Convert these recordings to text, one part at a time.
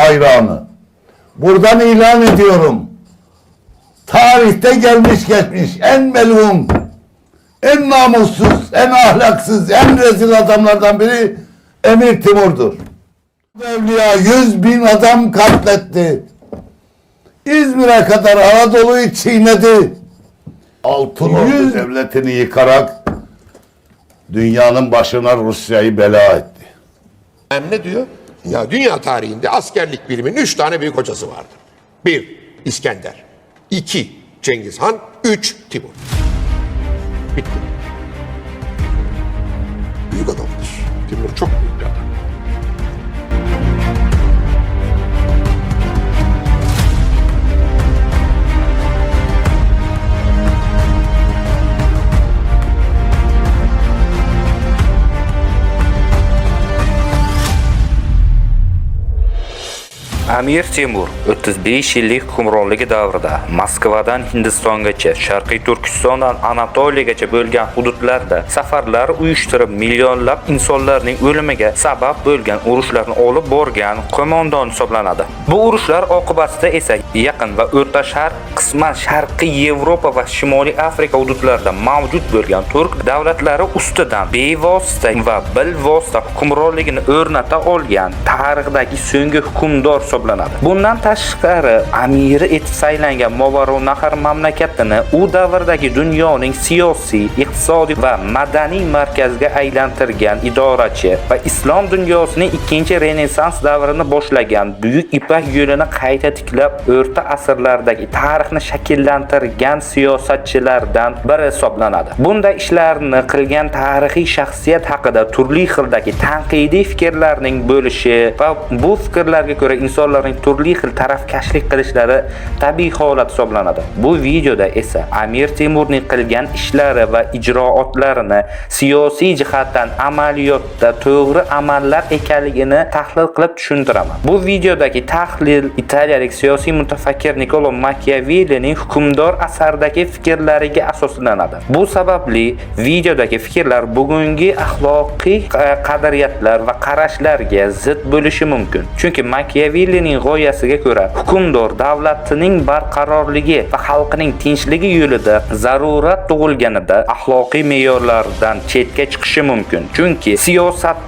hayranı. Buradan ilan ediyorum. Tarihte gelmiş geçmiş en melun, en namussuz, en ahlaksız, en rezil adamlardan biri Emir Timur'dur. Evliya 100.000 adam katletti. İzmir'e kadar Anadolu'yu çiğnedi. Altınordu devletini yıkarak dünyanın başına Rusya'yı bela etti. Hem ne diyor? Ya dünya tarihinde askerlik biliminin 3 tane büyük hocası vardır. 1. İskender. 2. Cengiz Han. 3. Timur. Bitti. Büyük adamdır. Timur çok büyük bir adam. Amir Temur 35 yillik hukmronligi davrida Moskvadan Hindistongacha, Sharqiy Turkistondan Anatoliyagacha bo'lgan hududlarda safarlar uyushtirib millionlab insonlarning o'limiga sabab bo'lgan urushlarni olib borgan qo'mondon hisoblanadi. Bu urushlar oqibatida esa yaqin va o'rta sharq, qisman Sharqiy Yevropa va Shimoliy Afrika hududlarida mavjud bo'lgan turk davlatlari ustidan bevosita va bilvosita hukmronligini o'rnata olgan tarixdagi so'nggi hukmdor hisoblanadi. Bundan tashqari, amiri etib saylangan Movarounnahr mamlakatini u davrdagi dunyoning siyosiy, iqtisodiy va madaniy markaziga aylantirgan idorachi va islom dunyosining ikkinchi renessans davrini boshlagan Buyuk Ipak yo'lini qayta tiklab, o'rta asrlardagi tarixni shakllantirgan siyosatchilardan biri hisoblanadi. Bunday ishlarni qilgan tarixiy shaxsiyat haqida turli xildagi tanqidiy fikrlarning bo'lishi va bu fikrlarga ko'ra insonlarning turli xil tarafkashlik qilishlari tabiiy holat hisoblanadi. Bu videoda esa Amir Temurning qilgan ishlari va ijroatlarini siyosiy jihatdan amaliyotda to'g'ri amallar ekanligini tahlil qilib tushuntiraman. Bu videodagi tahlil italiyalik siyosiy mutafakkir Niccolo Machiavellining hukmdor asaridagi fikrlariga asoslanadi. Bu sababli videodagi fikrlar bugungi axloqiy qadriyatlar va qarashlarga zid bo'lishi mumkin. Chunki Machiavellining g'oyasiga ko'ra, hukmdor davlatining barqarorligi va xalqining tinchligi yo'lida zarurat tug'ilganida axloqiy me'yorlardan chetga chiqishi mumkin. Chunki siyosat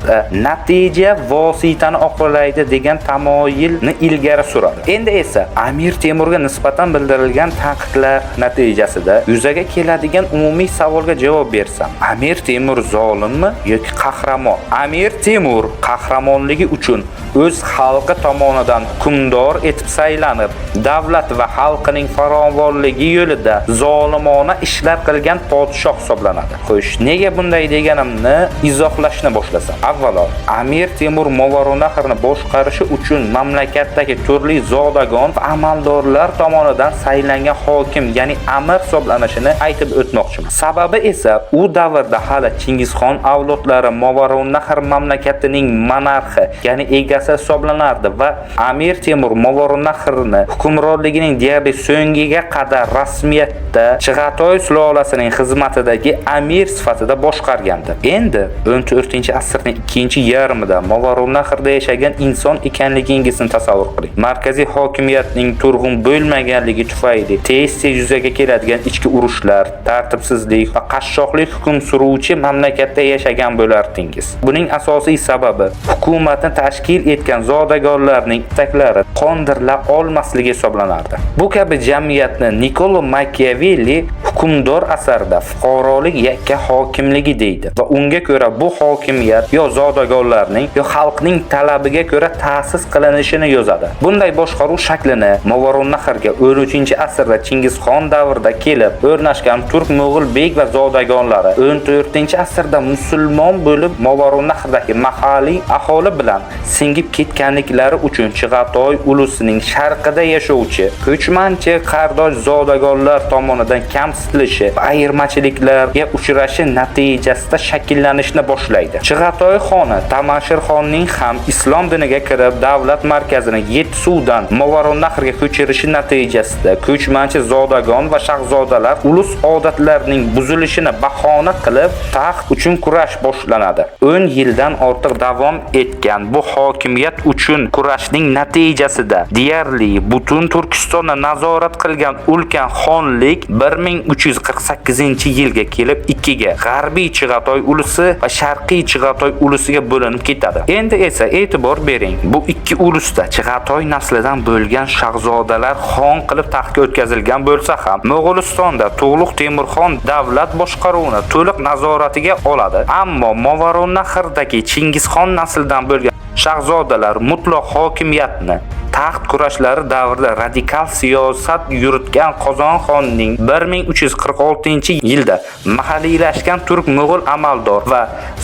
natija vositani oqlaydi degan tamoyilni ilgari suradi. Endi esa Amir Temurga nisbatan bildirilgan tanqidlar natijasida yuzaga keladigan umumiy savolga javob bersam, Amir Temur zolimmi yoki qahramon? Amir Temur qahramonligi uchun o'z xalqi tomonidan hukmdor etib saylanib, davlat va xalqining farovonligi yo'lida zolimona ishlar qilgan podshoh hisoblanadi. Xo'sh, nega bunday deganimni izohlashni boshlasam. Avvalo, Amir Temur Movarounnahrni boshqarishi uchun mamlakatdagi turli zodagon va amaldorlar tomonidan saylangan hokim, ya'ni amir hisoblanishini aytib o'tmoqchiman. Sababi esa u davrda hali Chingizxon avlodlari Movarounnahr mamlakatining monarxi, ya'ni egasi hisoblanardi va Amir Temur Movarounnahrni hukmronligining deyarli so'ngiga qadar rasmiyatda Chig'atoy sulolasining xizmatidagi amir sifatida boshqargandi. Endi 14-asrning ikkinchi yarmida Movarounnahrda yashagan inson ekanligingizni tasavvur qiling. Markaziy hokimiyatning turg'un bo'lmaganligi tufayli tez-tez yuzaga keladigan ichki urushlar, tartibsizlik va qashshoqlik hukm suruvchi mamlakatda yashagan bo'lardingiz. Buning asosiy sababi hukumatni tashkil etgan zodagonlarning istaklari qondirila olmasligi hisoblanardi. Bu kabi jamiyatni Niccolo Machiavelli hukmdor asarida fuqarolik yakka hokimligi deydi va unga ko'ra bu hokimiyat yo zodagonlarning yo xalqning talabiga ko'ra ta'sis qilinishini yozadi. Bunday boshqaruv shaklini Movarounnahrga 13-asrda Chingizxon davrida kelib o'rnashgan turk-mo'g'ul bek va zodagonlari 14-asrda musulmon bo'lib Movarounnahdagi mahalliy aholi bilan singib ketganliklari uchun Chig'atoy ulusining sharqida yashovchi ko'chmanchi qardosh zodagonlar tomonidan kamsitib bosilishi va ayirmachiliklarga uchrashi natijasida shakllanishni boshlaydi. Chig'atoy xoni Tamashirxonning ham islom diniga kirib, davlat markazini Yetsudan Movarounnahrga ko'chirishi natijasida ko'chmanchi zodagon va shahzodalar ulus odatlarining buzilishini bahona qilib taxt uchun kurash boshlanadi. 10 yildan ortiq davom etgan bu hokimiyat uchun kurashning natijasida deyarli butun Turkistonni nazorat qilgan ulkan xonlik 1348-yilga kelib ikkiga, G'arbiy Chig'atoy ulusi va Sharqiy Chig'atoy ulusiga bo'linib ketadi. Endi esa e'tibor bering, bu ikki ulusda Chig'atoy naslidan bo'lgan shahzodalar xon qilib taxtga o'tkazilgan bo'lsa ham, Mo'g'ulistonda Tug'luq Temurxon davlat boshqaruvini to'liq nazoratiga oladi. Ammo Movarounnaxrdagi Chingizxon naslidan bo'lgan shahzodalar mutlaq hokimiyatni taxt kurashlari davrida radikal siyosat yuritgan Qozonxonning 1346-yilda mahalliylashgan turk-mo'g'ul amaldor va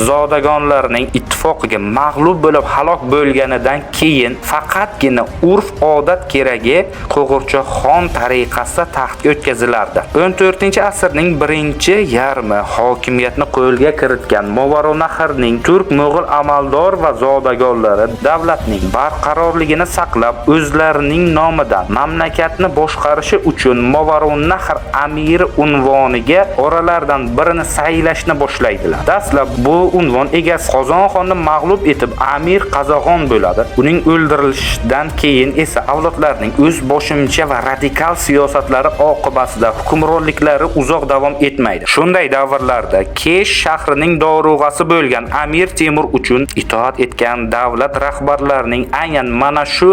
zodagonlarining ittifoqiga mag'lub bo'lib halok bo'lganidan keyin faqatgina urf-odat keragi Qo'g'irchoqxon tariqasida taxtga o'tkazilardi. 14-asrning birinchi yarmi hokimiyatni qo'lga kiritgan Movarounnahrning turk-mo'g'ul amaldor va zodagonlari davlatning barqarorligini saqlab o'zlarining nomidan mamlakatni boshqarishi uchun Movarounnahr amiri unvoniga oralardan birini saylashni boshlaydilar. Dastlab bu unvon egasi Qozonxonni mag'lub etib Amir Qazog'on bo'ladi. Uning o'ldirilishidan keyin esa avlodlarning o'z boshimcha va radikal siyosatlari oqibatida hukmronliklari uzoq davom etmaydi. Shunday davrlarda Kesh shahrining dorug'asi bo'lgan Amir Temur uchun itoat etgan davlat rahbarlarining aynan mana shu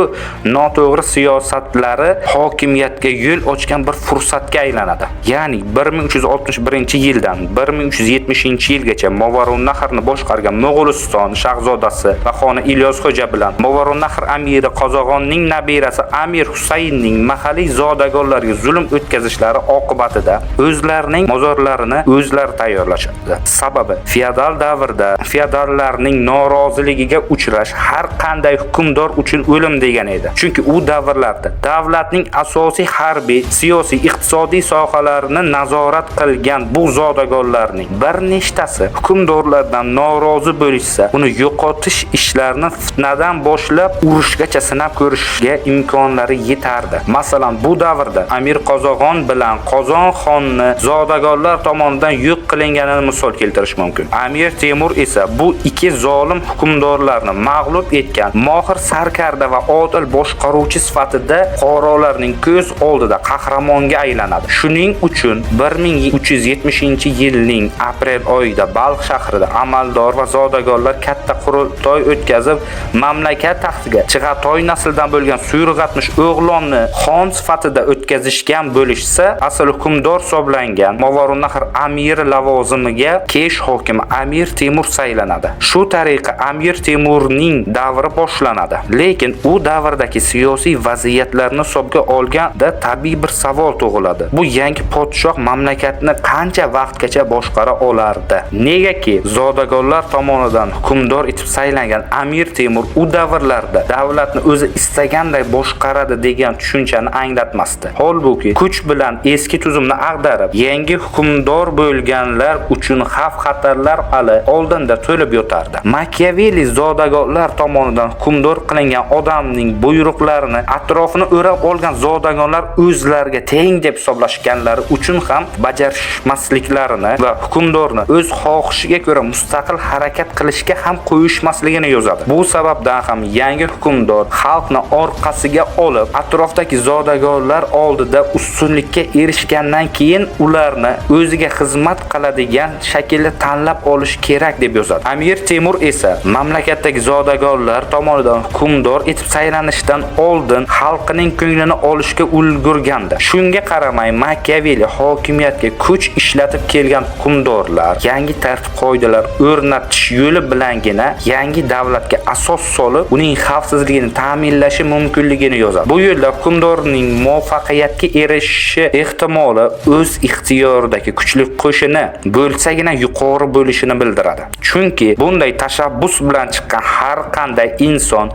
noto'g'ri siyosatlari hokimiyatga yo'l ochgan bir fursatga aylanadi. Ya'ni 1361-yildan 1370-yilgacha Movarounnahrni boshqargan Mo'g'uliston shahzodasi va xoni Ilyosxo'ja bilan Movarounnahr amiri Qozog'onning nabirasi Amir Husaynning mahalliy zodagonlarga zulm o'tkazishlari oqibatida o'zlarining mozorlarini o'zlari tayyorlashadi. Sababi feodal davrda feodallarning noroziligiga uchrash har qanday hukmdor uchun o'lim degan edi. Chunki u davrlarda davlatning asosiy harbiy, siyosiy, iqtisodiy sohalarini nazorat qilgan bu zodagonlarning bir nechtasi hukmdorlardan norozi bo'lishsa, uni yo'qotish ishlarini fitnadan boshlab urushgacha sinab ko'rishga imkonlari yetardi. Masalan, bu davrda Amir Qozog'on bilan Qozonxonni zodagonlar tomonidan yo'q qilinganini misol keltirish mumkin. Amir Temur esa bu ikki zolim hukmdorlarni mag'lub etgan mohir sarkarda va odil boshqaruvchi sifatida fuqarolarning ko'z oldida qahramonga aylanadi. Shuning uchun 1370-yilning aprel oyida Balx shahrida amaldor va zodagonlar katta qurultoy o'tkazib, mamlakat taxtiga Chig'atoy naslidan bo'lgan Suyurg'atmish o'g'lonni xon sifatida o'tkazishgan bo'lishsa, asl hukmdor hisoblangan Movarounnahr amiri lavozimiga Kesh hokimi Amir Temur saylanadi. Shu tariqa Amir Temurning davri boshlanadi. Lekin u davrdagi siyosiy vaziyatlarni hisobga olganda tabiiy bir savol tug'iladi. Bu yangi podshoh mamlakatni qancha vaqtgacha boshqara olardi? Negaki zodagonlar tomonidan hukmdor etib saylangan Amir Temur u davrlarda davlatni o'zi istaganday boshqaradi degan tushunchani anglatmasdi. Holbuki kuch bilan eski tuzumni ag'darib, yangi hukmdor bo'lganlar uchun xavf-xatarlar hali oldinda to'lib yotardi. Machiavelli zodagonlar tomonidan hukmdor qilingan odamning buyruqlarini atrofini o'rab olgan zodagonlar o'zlariga teng deb hisoblashganlari uchun ham bajarishmasliklarini va hukmdorni o'z xohishiga ko'ra mustaqil harakat qilishga ham qo'yishmasligini yozadi. Bu sababdan ham yangi hukmdor xalqni orqasiga olib, atrofdagi zodagonlar oldida ustunlikka erishgandan keyin ularni o'ziga xizmat qiladigan shaklda tanlab olish kerak deb yozadi. Amir Temur esa mamlakatdagi zodagonlar tomonidan hukmdor etib saylanishdan oldin xalqining ko'nglini olishga ulgurgandi. Shunga qaramay Machiavelli hokimiyatga kuch ishlatib kelgan hukmdorlar yangi tartib-qoidalar o'rnatish yo'li bilangina yangi davlatga asos solib, uning xavfsizligini ta'minlashi mumkinligini yozadi. Bu yo'lda hukmdorning muvaffaqiyatga erishishi ehtimoli o'z ixtiyoridagi kuchli qo'shini bo'lsagina yuqori bo'lishini bildiradi. Chunki bunday tashabbus bilan chiqqan har qanday inson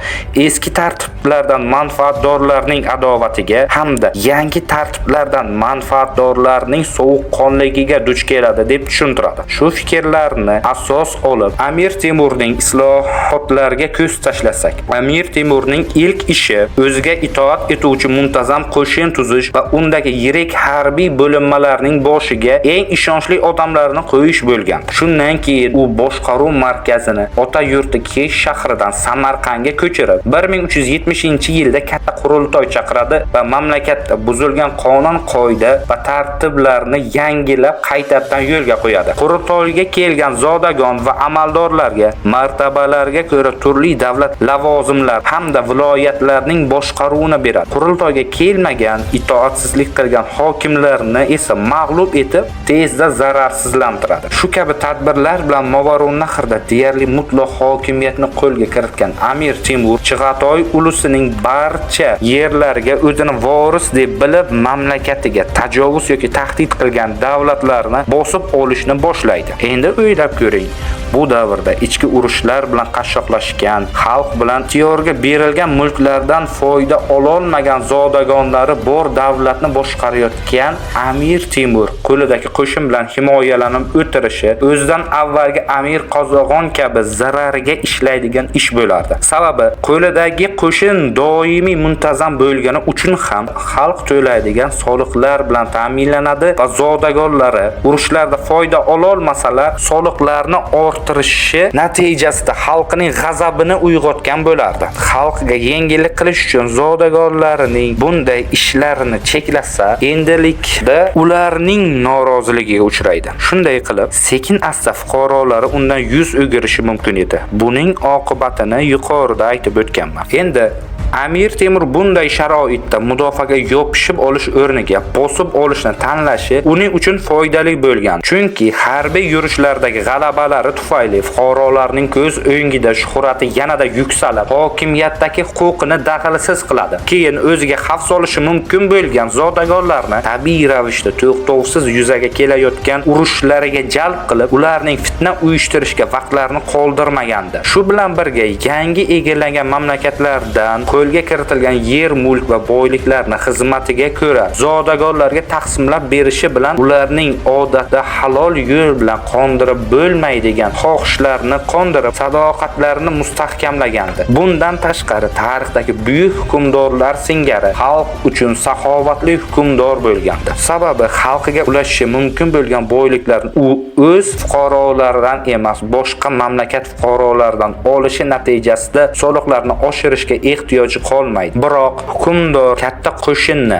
eski tartiblar tartiblardan manfaatdorlarning adovatiga hamda yangi tartiblardan manfaatdorlarning sovuqqonligiga duch keladi deb tushuntiradi. Shu fikrlarni asos olib Amir Temurning islohotlarga ko'z tashlasak, Amir Temurning ilk ishi o'ziga itoat etuvchi muntazam qo'shin tuzish va undagi yirik harbiy bo'linmalarning boshiga eng ishonchli odamlarni qo'yish bo'lgan. Shundan keyin u boshqaruv markazini ota yurti Kesh shahridan Samarqandga ko'chirib, 1370-yilda katta qurultoy chaqiradi va mamlakatda buzilgan qonun-qoida va tartiblarni yangilab qaytadan yo'lga qo'yadi. Qurultoyga kelgan zodagon va amaldorlarga martabalarga ko'ra turli davlat lavozimlar hamda viloyatlarning boshqaruvini beradi. Qurultoyga kelmagan, itoatsizlik qilgan hokimlarni esa mag'lub etib, tezda zararsizlantiradi. Shu kabi tadbirlar bilan Movarounnahrda deyarli mutlaq hokimiyatni qo'lga kiritgan Amir Temur Chig'atoy ulusining barcha yerlariga o'zini voris deb bilib, mamlakatiga tajovuz yoki tahdid qilgan davlatlarni bosib olishni boshlaydi. Endi o'ylab ko'ring. Bu davrda ichki urushlar bilan qashshoqlashgan, xalq bilan tiyorga berilgan mulklardan foyda ololmagan zodagonlari bor davlatni boshqarayotgan Amir Temur qo'lidagi qo'shin bilan himoyalanib o'tirishi o'zidan avvalgi Amir Qozog'on kabi zarariga ishlaydigan ish bo'lardi. Sababi qo'lidagi qo'shin doimiy muntazam bo'lgani uchun ham xalq to'laydigan soliqlar bilan ta'minlanadi va zodagonlari urushlarda foyda ololmasalar, soliqlarni orttirishi natijasida xalqning g'azabini uyg'otgan bo'lardi. Xalqga yengillik qilish uchun zodagonlarining bunday ishlarini cheklasa, endilikda ularning noroziligiga uchraydi. Shunday qilib, sekin-asta fuqarolari undan yuz o'girishi mumkin edi. Buning oqibatini yuqorida aytib o'tganman. Endi Amir Temur bunday sharoitda mudofaaga yopishib olish o'rniga bosib olishni tanlashi uning uchun foydali bo'lgan. Chunki harbiy yurishlardagi g'alabalari tufayli fuqarolarning ko'z o'ngida shuhrati yanada yuksalib, hokimiyatdagi huquqini daxlsiz qiladi. Keyin o'ziga xavf solishi mumkin bo'lgan zodagonlarni tabiiy ravishda to'xtovsiz yuzaga kelayotgan urushlariga jalb qilib, ularning fitna uyushtirishga vaqtlarini qoldirmagandi. Shu bilan birga yangi egallagan mamlakatlardan qo'lga kiritilgan yer, mulk va boyliklarni xizmatiga ko'ra zodagonlarga taqsimlab berishi bilan ularning odatda halol yo'l bilan qondirib bo'lmaydigan xohishlarini qondirib, sadoqatlarini mustahkamlagandi. Bundan tashqari tarixdagi buyuk hukmdorlar singari xalq uchun saxovatli hukmdor bo'lgandi. Sababi xalqiga ulashishi mumkin bo'lgan boyliklarni u o'z fuqarolaridan emas, boshqa mamlakat fuqarolaridan olishi natijasida soliqlarni oshirishga ehtiyoj qolmaydi. Biroq hukmdor katta qo'shinni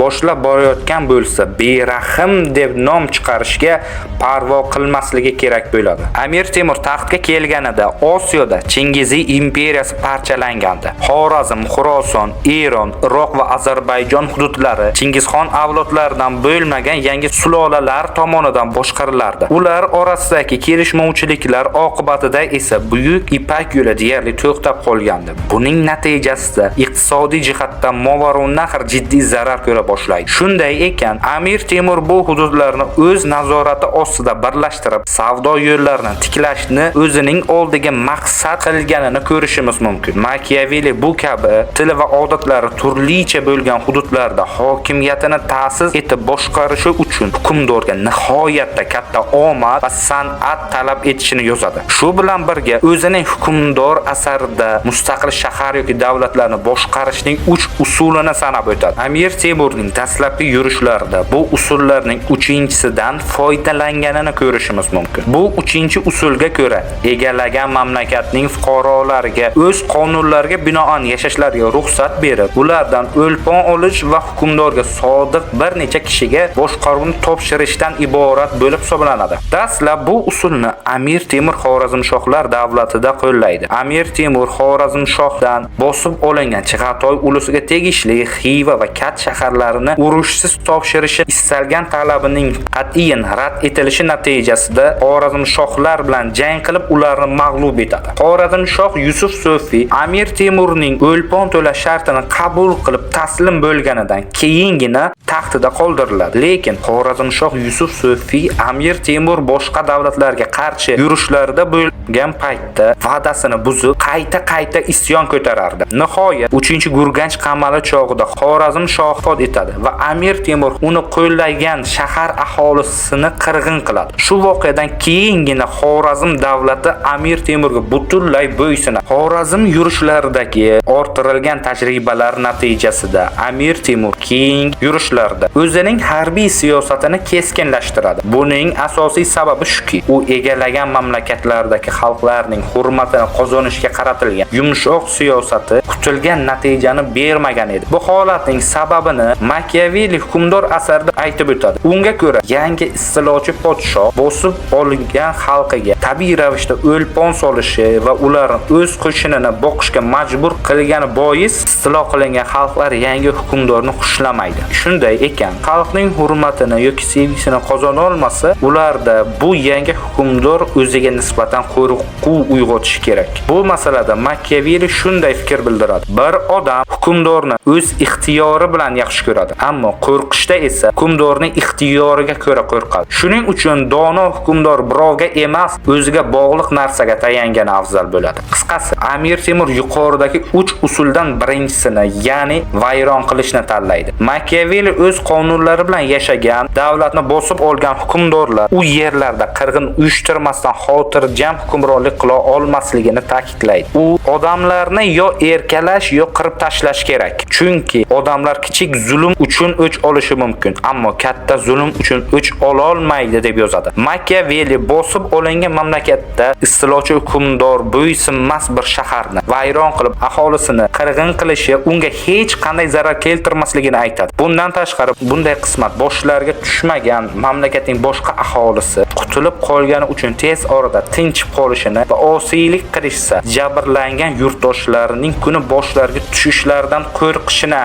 boshlab borayotgan bo'lsa, berahim deb nom chiqarishga parvo qilmasligi kerak bo'ladi. Amir Temur taxtga kelganida Osiyoda Chingiziy imperiyasi parchalangandi. Xorazm, Xuroson, Eron, Iroq va Ozarbayjon hududlari Chingizxon avlodlaridan bo'lmagan yangi sulolalar tomonidan boshqarilardi. Ular orasidagi kelishmovchiliklar oqibatida esa buyuk Ipak yo'li deyarli to'xtab qolgandi. Buning natijasida iqtisodiy jihatdan Movarounnahr jiddiy zarar ko'ra boshlaydi. Shunday ekan, Amir Temur bu hududlarni o'z nazorati ostida birlashtirib, savdo yo'llarini tiklashni o'zining oldiga maqsad qilganini ko'rishimiz mumkin. Machiavelli bu kabi til va odatlari turlicha bo'lgan hududlarda hokimiyatini ta'sis etib boshqarishi uchun hukmdorga nihoyatda katta omad va san'at talab etishini yozadi. Shu bilan birga o'zining hukmdor asarida mustaqil shahar yoki davlatlarni boshqarishning 3 usulini sanab o'tadi. Amir Temur dastlabki yurishlarida bu usullarning 3-chisidan foydalanganini ko'rishimiz mumkin. Bu 3-usulga ko'ra egallagan mamlakatning fuqarolariga o'z qonunlariga binoan yashashlariga ruxsat berib, ulardan o'lpon olish va hukmdorga sodiq bir necha kishiga boshqaruvni topshirishdan iborat bo'lib hisoblanadi. Dastlab bu usulni Amir Temur Xorazmshohlar davlatida qo'llaydi. Amir Temur Xorazmshohdan bosib olingan Chig'atoy ulusiga tegishli Xiva va Kat shaharlarini urushsiz topshirishi istalgan talabining qat'iyan rad etilishi natijasida Xorazmshohlar bilan jang qilib ularni mag'lub etadi. Xorazmshoh Yusuf So'fi Amir Temurning o'lpon to'lash shartini qabul qilib taslim bo'lganidan keyingina taxtida qoldiriladi. Lekin Xorazmshoh Yusuf So'fi Amir Temur boshqa davlatlarga qarshi yurishlarida boshlangan paytda va'dasini buzib, qayta isyon ko'tarardi. Nihoyat 3-Gurganch qamali chog'ida Xorazm shohi vafot etadi va Amir Temur uni qo'llagan shahar aholisini qirg'in qiladi. Shu voqeadan keyingina Xorazm davlati Amir Temurga butunlay bo'ysunadi. Xorazm yurishlaridagi orttirilgan tajribalar natijasida Amir Temur keyingi yurishlarda o'zining harbiy siyosatini keskinlashtiradi. Buning asosiy sababi shuki, u egallagan mamlakatlardagi xalqlarning hurmatini qozonishga qaratilgan yumshoq siyosati kutilgan natijani bermagan edi. Bu holatning sababini Machiavelli hukmdor asarida aytib o'tadi. Unga ko'ra, yangi istilochi podshoh bosib olingan xalqiga tabiiy ravishda o'lpon solishi va ularni o'z qo'shinini boqishga majbur qilgani bois istilo qilingan xalqlar yangi hukmdorni xushlamaydi. Shunday ekan, xalqning hurmatini yoki sevgisini qozona olmasa, ularda bu yangi hukmdor o'ziga nisbatan qo'rquv uyg'otishi kerak. Bu masalada Machiavelli shunday fikr bildiradi. Bir odam hukmdorni o'z ixtiyori bilan yaxshi ko'radi, ammo qo'rqishda esa hukmdorning ixtiyoriga ko'ra qo'rqadi. Shuning uchun dono hukmdor birovga emas, o'ziga bog'liq narsaga tayangani afzal bo'ladi. Qisqasi, Amir Temur yuqoridagi 3 usuldan birinchisini, ya'ni vayron qilishni tanlaydi. Machiavelli o'z qonunlari bilan yashagan, davlatni bosib olgan hukmdorlar u yerlarda qirg'in uyushtirmasdan xotirjam hukmronlik qila olmasligini ta'kidlaydi. U odamlarni yo erkalash yo qirib tashlash kerak. Chunki odamlar kichik zulm uchun o'ch olishi mumkin, ammo katta zulm uchun o'ch ola olmaydi deb yozadi. Machiavelli bosib olingan mamlakatda istilochi hukmdor bo'ysunmas bir shaharni vayron qilib, aholisini qirg'in qilishi unga hech qanday zarar keltirmasligini aytadi. Bundan tashqari, bunday qismat boshlariga tushmagan mamlakatning boshqa aholisi qutulib qolgani uchun tez orada tinchib qolishini va osiylik qilishsa, jabrlangan yurtdoshlarining kuni boshlariga tushishlaridan qo'rqishini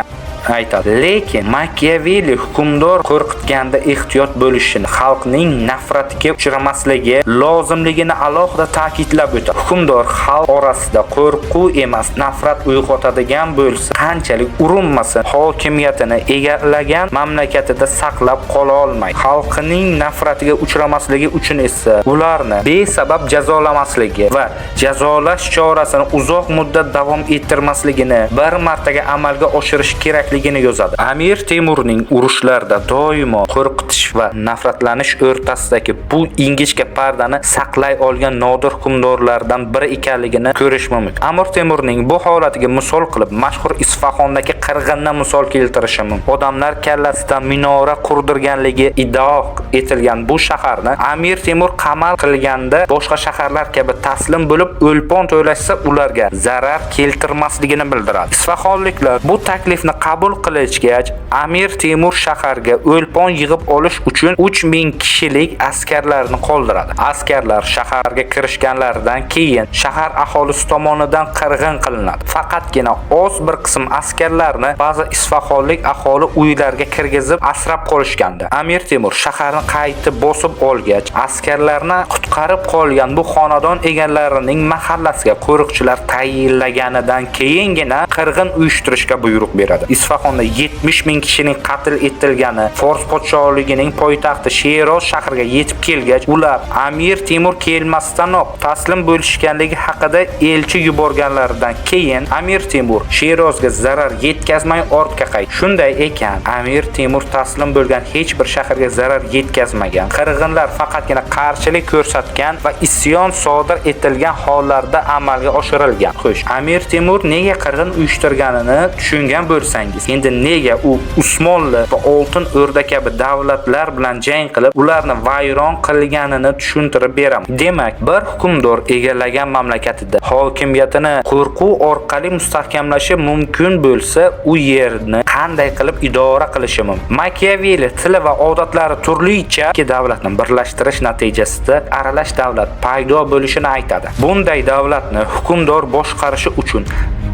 aytadi. Lekin Machiavelli hukmdor qo'rqitganda ehtiyot bo'lishini, xalqning nafratiga uchramasligi lozimligini alohida ta'kidlab o'tadi. Hukmdor xalq orasida qo'rquv emas, nafrat uyg'otadigan bo'lsa, qanchalik urinmasin, hokimiyatini egallagan mamlakatida saqlab qola olmaydi. Xalqining nafratiga uchramasligi uchun esa ularni besabab jazolamasligi va jazolash chorasini uzoq muddat davom ettirmasligini bir martaga amalga oshirish kerak yozadi. Amir Temurning urushlarda doimo qo'rqitish va nafratlanish o'rtasidagi bu ingichka pardani saqlay olgan nodir hukmdorlardan biri ekanligini ko'rish mumkin. Amir Temurning bu holatiga misol qilib mashhur Isfahondagi qirg'inni misol keltirishim mumkin. Odamlar kallasidan minora qurdirganligi iddao etilgan bu shaharni Amir Temur qamal qilganda boshqa shaharlar kabi taslim bo'lib o'lpon to'lashsa ularga zarar keltirmasligini bildiradi. Isfahonliklar bu taklifni qabul qilishgach, Amir Temur shaharga o'lpon yig'ib olish uchun 3000 kishilik askarlarni qoldiradi. Askarlar shaharga kirishganlaridan keyin shahar aholisi tomonidan qirg'in qilinadi. Faqatgina oz bir qism askarlarni ba'zi isfahonlik aholi uylariga kirgizib asrab qolishgandi. Amir Temur shaharni qaytib bosib olgach, askarlarni qutqarib qolgan bu xonadon egalarining mahallasiga qo'riqchilar tayinlaganidan keyingina qirg'in uyushtirishga buyruq beradi. Isfahonda 70 ming kishining qatl etilgani, Fors podshohligining poytaxti Sheroz shahriga yetib kelgach, ular Amir Temur kelmasdanoq taslim bo'lishganligi haqida elchi yuborganlaridan keyin Amir Temur Sherozga zarar yetkazmay ortga qaytdi. Shunday ekan, Amir Temur taslim bo'lgan hech bir shaharga zarar yetkazmagan. Qirg'inlar faqatgina qarshilik ko'rsatgan va isyon sodir etilgan hollarda amalga oshirilgan. Xo'sh, Amir Temur nega qirg'in uyushtirganini tushungan bo'lsangiz, endi nega u Usmonli va Oltin O'rda kabi davlatlar bilan jang qilib, ularni vayron qilganini tushuntirib beraman. Demak, bir hukmdor egallagan mamlakatida hokimiyatini qo'rquv orqali mustahkamlashi mumkin bo'lsa, u yerni qanday qilib idora qilishi mumkin? Machiavelli tili va odatlari turlicha ikki davlatni birlashtirish natijasida aralash davlat paydo bo'lishini aytadi. Bunday davlatni hukmdor boshqarishi uchun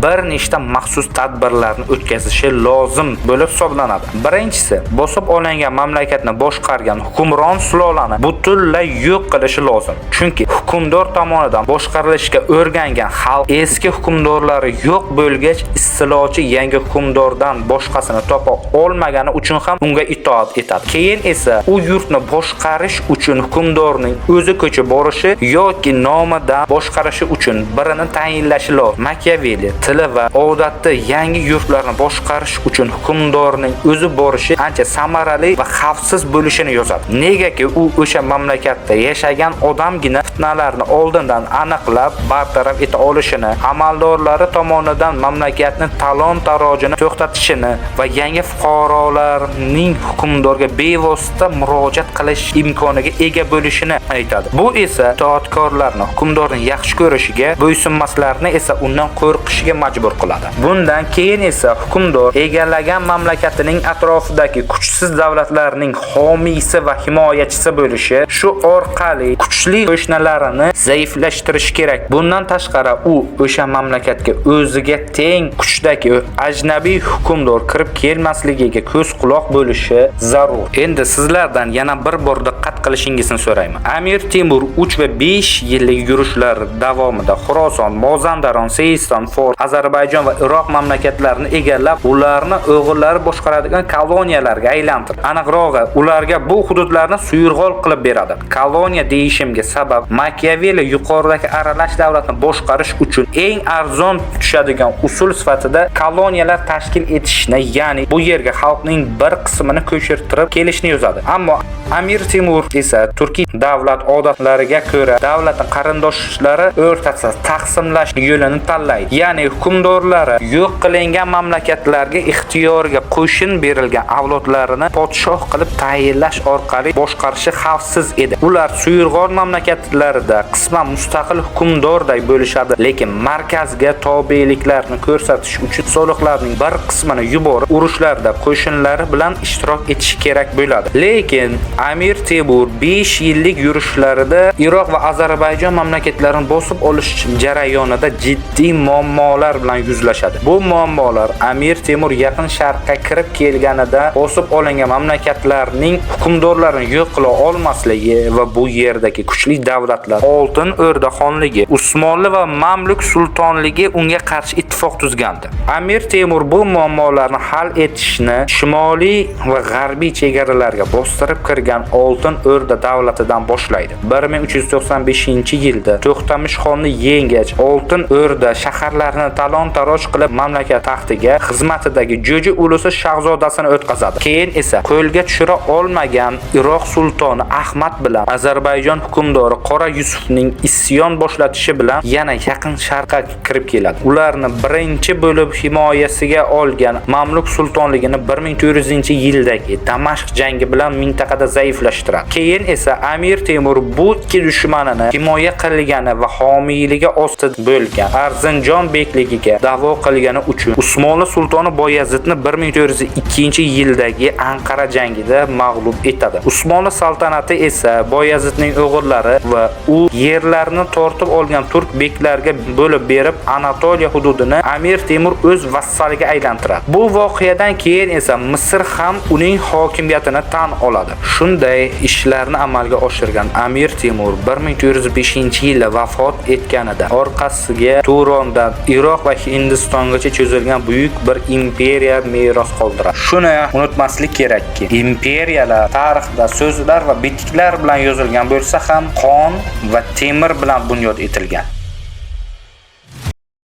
bir nechta maxsus tadbirlarni o'tkazishi lozim bo'lib hisoblanadi. Birinchisi, bosib olingan mamlakatni boshqargan hukmron sulolani butunlay yo'q qilishi lozim. Chunki hukmdor tomonidan boshqarilishga o'rgangan xalq eski hukmdorlari yo'q bo'lgach, istilochi yangi hukmdordan boshqasini topa olmagani uchun ham unga itoat etadi. Keyin esa u yurtni boshqarish uchun hukmdorning o'zi ko'chib borishi yoki nomidan boshqarishi uchun birini tayinlashi lozim. Machiavelli tili va odatda yangi yurtlarni boshqarish uchun hukmdorning o'zi borishi ancha samarali va xavfsiz bo'lishini yozadi. Negaki u o'sha mamlakatda yashagan odamgina fitnalarni oldindan aniqlab bartaraf eta olishini, amaldorlari tomonidan mamlakatni talon-tarojini to'xtatishini va yangi fuqarolarning hukmdorga bevosita murojaat qilish imkoniga ega bo'lishini aytadi. Bu esa itoatkorlarni hukmdorning yaxshi ko'rishiga, bo'ysunmaslarini esa undan qo'rqishiga majbur qiladi. Bundan keyin esa hukmdor egallagan mamlakatining atrofidagi kuchsiz davlatlarning homiysi va himoyachisi bo'lishi, shu orqali kuchli qo'shnalarini zaiflashtirish kerak. Bundan tashqari u o'sha mamlakatga o'ziga teng kuchdagi ajnabiy hukmdor kirib kelmasligiga ko'z quloq bo'lishi zarur. Endi sizlardan yana bir bor diqqat qilishingizni so'rayman. Amir Temur 3 va 5 yillik yurishlar davomida Xorason, Mozandaron, Seiston, Fors, Ozarbayjon va Iroq mamlakatlarini egallab, ularni o'g'illari boshqaradigan koloniyalarga aylantirdi. Aniqrog'i, ularga bu hududlarni suyurg'ol qilib beradi. Koloniya deyishimga sabab Machiavelli yuqoridagi aralash davlatni boshqarish uchun eng arzon tushadigan usul sifatida koloniyalar tashkil etishni, ya'ni bu yerga xalqning bir qismini ko'chirtirib kelishni yozadi. Ammo Amir Temur esa turkiy davlat odatlariga ko'ra davlatning qarindoshlari o'rtasida taqsimlash yo'lini tanlaydi. Ya'ni hukmdorlari yo'q qilingan mamlakatlarga ixtiyoriga qo'shin berilgan avlodlarini podshoh qilib tayinlash orqali boshqarishi xavfsiz edi. Ular suyurg'ol mamlakatlarida qisman mustaqil hukmdorday bo'lishadi, lekin markazga tobeliklarni ko'rsatish uchun soliqlarning bir qismini yuborib, urushlarda qo'shinlari bilan ishtirok etishi kerak bo'ladi. Lekin Amir Temur 5 yillik yurishlarida Iroq va Ozarbayjon mamlakatlarini bosib olish jarayonida jiddiy muammolar bilan yuzlashadi. Bu muammolar Amir Temur Yaqin Sharqqa kirib kelganida bosib olingan mamlakatlarning hukmdorlarini yo'q qila olmasligi va bu yerdagi kuchli davlatlar Oltin O'rda xonligi, Usmonli va Mamluk sultonligi unga qarshi ittifoq tuzgandi. Amir Temur bu muammolarni hal etishni shimoliy va g'arbiy chegaralarga bostirib kirgan Oltin O'rda davlatidan boshlaydi. 1395-yilda To'xtamishxonni yengach, Oltin O'rda shaharlarini talon-taroj qilib mamlakat taxtiga xizmatidagi Jo'ji ulusi shahzodasini o'tkazadi. Keyin esa qo'lga tushira olmagan Iroq sultoni Ahmad bilan Ozarbayjon hukmdori Qora Yusufning isyon boshlatishi bilan yana Yaqin Sharqqa kirib keladi. Ularni birinchi bo'lib himoyasiga olgan Mamluk sultonligini 1400-yildagi Damashq jangi bilan mintaqada zaiflashtiradi. Keyin esa Amir Temur bu ikki dushmanini himoya qilgani va homiyligi ostida bo'lgan Arzinjon bekligiga da'vo qilgani uchun Usmonli sultoni Boyazidni 1402-yildagi Anqara jangida mag'lub etadi. Usmonli saltanati esa Boyazidning o'g'illari va u yerlarni tortib olgan turk beklarga bo'lib berib, Anatoliya hududini Amir Temur o'z vassaliga aylantiradi. Bu voqeadan keyin esa Misr ham uning hokimiyatini tan oladi. Shunday ishlarni amalga oshirgan Amir Temur 1405-yilda vafot etganida orqasiga Turondan Iroq va Hindistongacha cho'zilgan buyuk bir imperiya meros qoldiradi. Shuni unutmaslik kerakki, imperiyalar tarixda so'zlar va bitiklar bilan yozilgan bo'lsa ham qon va temir bilan bunyod etilgan.